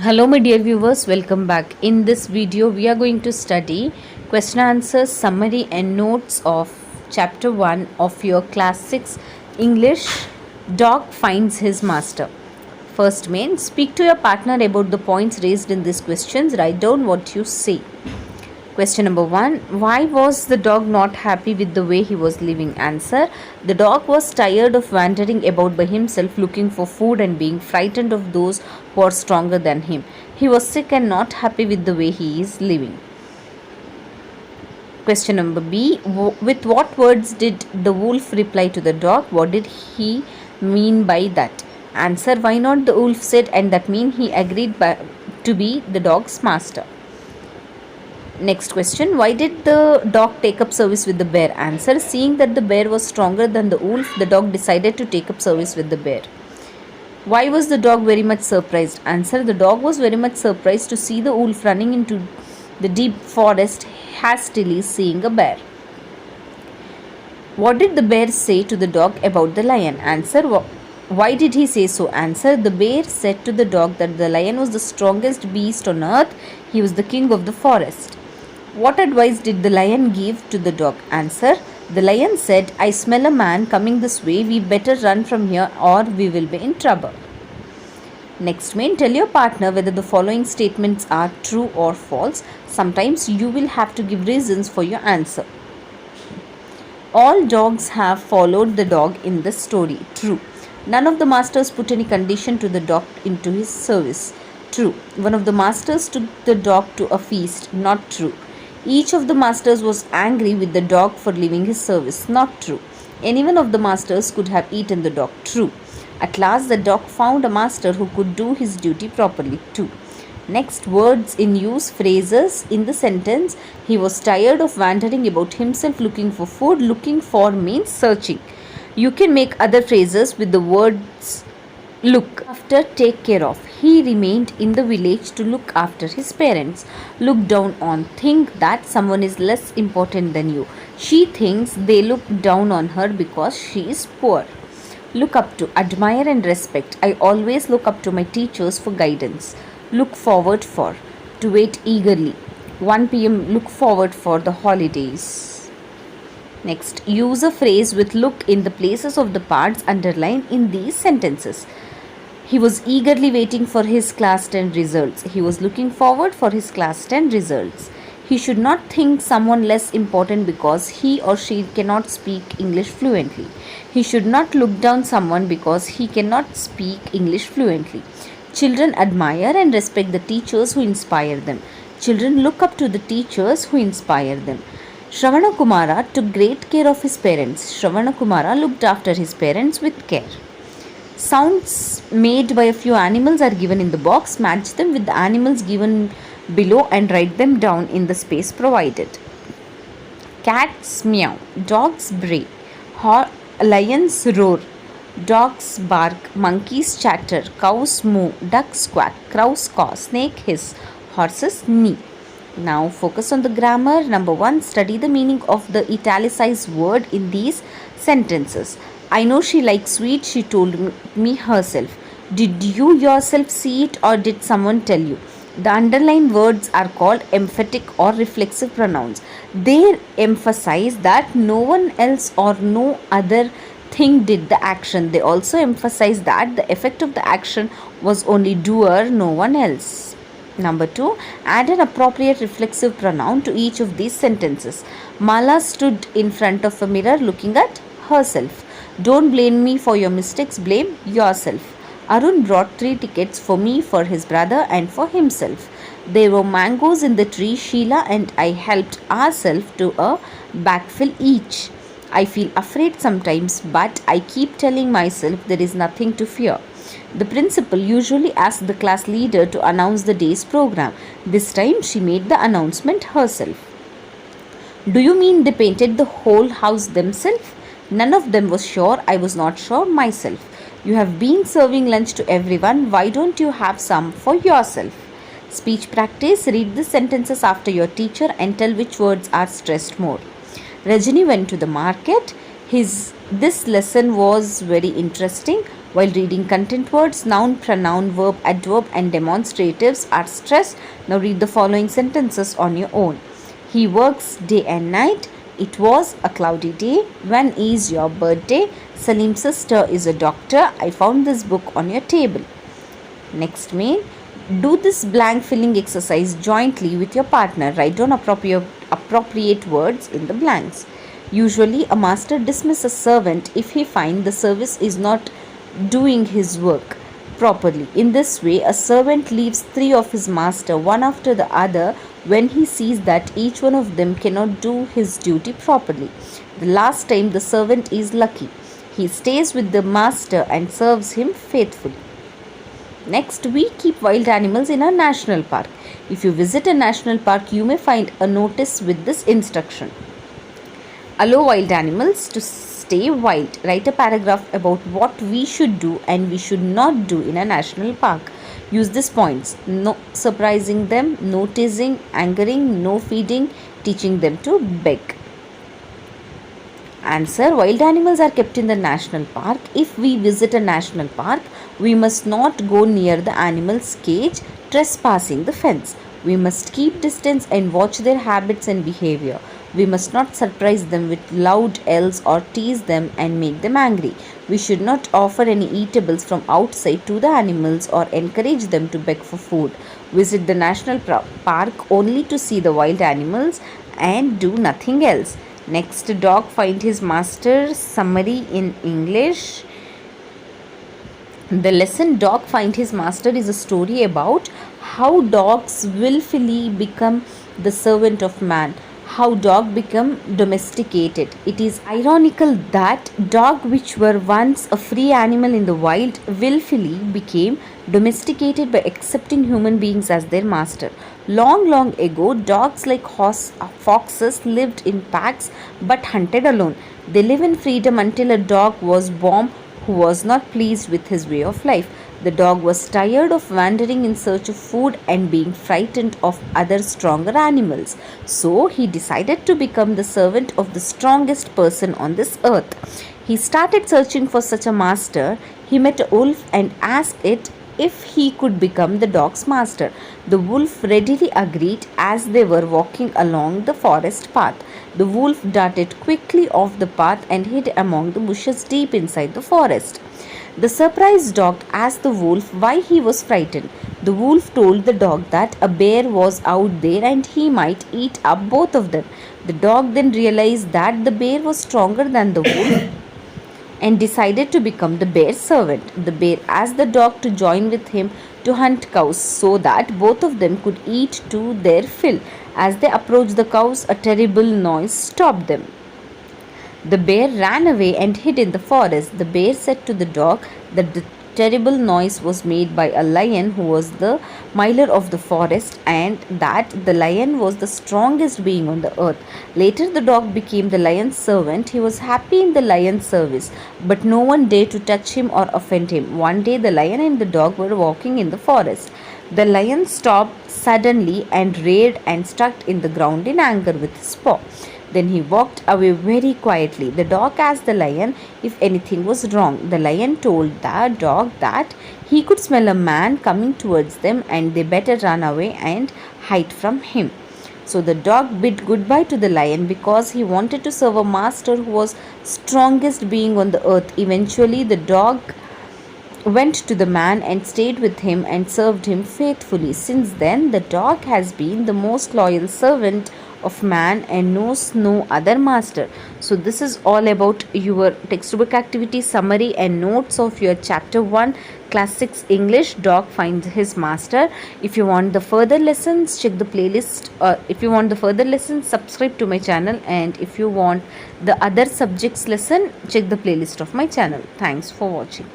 Hello my dear viewers, welcome back. In this video we are going to study question answers, summary and notes of chapter 1 of your class 6 English. Dog finds his master. First main, speak to your partner about the points raised in these questions. Write down what you say. Question number 1. Why was the dog not happy with the way he was living? Answer. The dog was tired of wandering about by himself looking for food and being frightened of those who are stronger than him. He was sick and not happy with the way he is living. Question number B. With what words did the wolf reply to the dog? What did he mean by that? Answer. Why not, the wolf said, and that means he agreed to be the dog's master. Next question. Why did the dog take up service with the bear? Answer. Seeing that the bear was stronger than the wolf, the dog decided to take up service with the bear. Why was the dog very much surprised? Answer. The dog was very much surprised to see the wolf running into the deep forest hastily, seeing a bear. What did the bear say to the dog about the lion? Answer. Why did he say so? Answer. The bear said to the dog that the lion was the strongest beast on earth. He was the king of the forest. What advice did the lion give to the dog? Answer. The lion said, I smell a man coming this way. We better run from here or we will be in trouble. Next main, tell your partner whether the following statements are true or false. Sometimes you will have to give reasons for your answer. All dogs have followed the dog in the story. True. None of the masters put any condition to the dog into his service. True. One of the masters took the dog to a feast. Not true. Each of the masters was angry with the dog for leaving his service. Not true. Any one of the masters could have eaten the dog. True. At last the dog found a master who could do his duty properly. True. Next, words in use, phrases in the sentence. He was tired of wandering about himself looking for food. Looking for means searching. You can make other phrases with the words look after, take care of. He remained in the village to look after his parents. Look down on, think that someone is less important than you. She thinks they look down on her because she is poor. Look up to, admire and respect. I always look up to my teachers for guidance. Look forward for, to wait eagerly. 1 p.m. look forward for the holidays. Next, use a phrase with look in the places of the parts underlined in these sentences. He was eagerly waiting for his class 10 results. He was looking forward for his class 10 results. He should not think someone less important because he or she cannot speak English fluently. He should not look down someone because he cannot speak English fluently. Children admire and respect the teachers who inspire them. Children look up to the teachers who inspire them. Shravana Kumara took great care of his parents. Shravana Kumara looked after his parents with care. Sounds made by a few animals are given in the box. Match them with the animals given below and write them down in the space provided. Cats meow, dogs bray, lions roar, dogs bark, monkeys chatter, cows moo, ducks quack, crows caw, snake hiss, horses neigh. Now focus on the grammar. Number 1, study the meaning of the italicized word in these sentences. I know she likes sweets, she told me herself. Did you yourself see it or did someone tell you? The underlined words are called emphatic or reflexive pronouns. They emphasize that no one else or no other thing did the action. They also emphasize that the effect of the action was only doer, no one else. Number 2, add an appropriate reflexive pronoun to each of these sentences. Mala stood in front of a mirror looking at herself. Don't blame me for your mistakes, blame yourself. Arun brought 3 tickets for me, for his brother and for himself. There were mangoes in the tree. Sheila and I helped ourselves to a bagful each. I feel afraid sometimes, but I keep telling myself there is nothing to fear. The principal usually asks the class leader to announce the day's program. This time she made the announcement herself. Do you mean they painted the whole house themselves? None of them was sure. I was not sure myself. You have been serving lunch to everyone. Why don't you have some for yourself? Speech practice. Read the sentences after your teacher and tell which words are stressed more. Rajani went to the market. This lesson was very interesting. While reading content words, noun, pronoun, verb, adverb, and demonstratives are stressed. Now read the following sentences on your own. He works day and night. It was a cloudy day. When is your birthday? Salim's sister is a doctor. I found this book on your table. Next main. Do this blank filling exercise jointly with your partner. Write down appropriate words in the blanks. Usually, a master dismisses a servant if he finds the service is not doing his work properly. In this way, a servant leaves three of his master one after the other when he sees that each one of them cannot do his duty properly. The last time the servant is lucky. He stays with the master and serves him faithfully. Next, we keep wild animals in a national park. If you visit a national park, you may find a notice with this instruction. Allow wild animals to stay wild. Write a paragraph about what we should do and we should not do in a national park. Use these points: no surprising them, no teasing, angering, no feeding, teaching them to beg. Answer: wild animals are kept in the national park. If we visit a national park, we must not go near the animal's cage, trespassing the fence. We must keep distance and watch their habits and behavior. We must not surprise them with loud yells or tease them and make them angry. We should not offer any eatables from outside to the animals or encourage them to beg for food. Visit the national park only to see the wild animals and do nothing else. Next, dog find his master. Summary in English. The lesson Dog Find His Master is a story about how dogs willfully become the servant of man, how dogs become domesticated. It is ironical that dogs, which were once a free animal in the wild, willfully became domesticated by accepting human beings as their master. Long ago, dogs like foxes lived in packs but hunted alone. They live in freedom until a dog was born who was not pleased with his way of life. The dog was tired of wandering in search of food and being frightened of other stronger animals. So he decided to become the servant of the strongest person on this earth. He started searching for such a master. He met a wolf and asked it if he could become the dog's master. The wolf readily agreed as they were walking along the forest path. The wolf darted quickly off the path and hid among the bushes deep inside the forest. The surprised dog asked the wolf why he was frightened. The wolf told the dog that a bear was out there and he might eat up both of them. The dog then realized that the bear was stronger than the wolf and decided to become the bear's servant. The bear asked the dog to join with him to hunt cows so that both of them could eat to their fill. As they approached the cows, a terrible noise stopped them. The bear ran away and hid in the forest. The bear said to the dog that the terrible noise was made by a lion who was the miler of the forest and that the lion was the strongest being on the earth. Later, the dog became the lion's servant. He was happy in the lion's service, but no one dared to touch him or offend him. One day, the lion and the dog were walking in the forest. The lion stopped suddenly and reared and struck in the ground in anger with his paw. Then he walked away very quietly. The dog asked the lion if anything was wrong. The lion told the dog that he could smell a man coming towards them and they better run away and hide from him. So the dog bid goodbye to the lion because he wanted to serve a master who was strongest being on the earth. Eventually, the dog went to the man and stayed with him and served him faithfully. Since then, the dog has been the most loyal servant of man and knows no other master. So this is all about your textbook activity summary and notes of your chapter 1 class 6 English, Dog Finds His Master. If you want the further lessons, check the playlist. If you want the further lessons, subscribe to my channel, and if you want the other subjects lesson, check the playlist of my channel. Thanks for watching.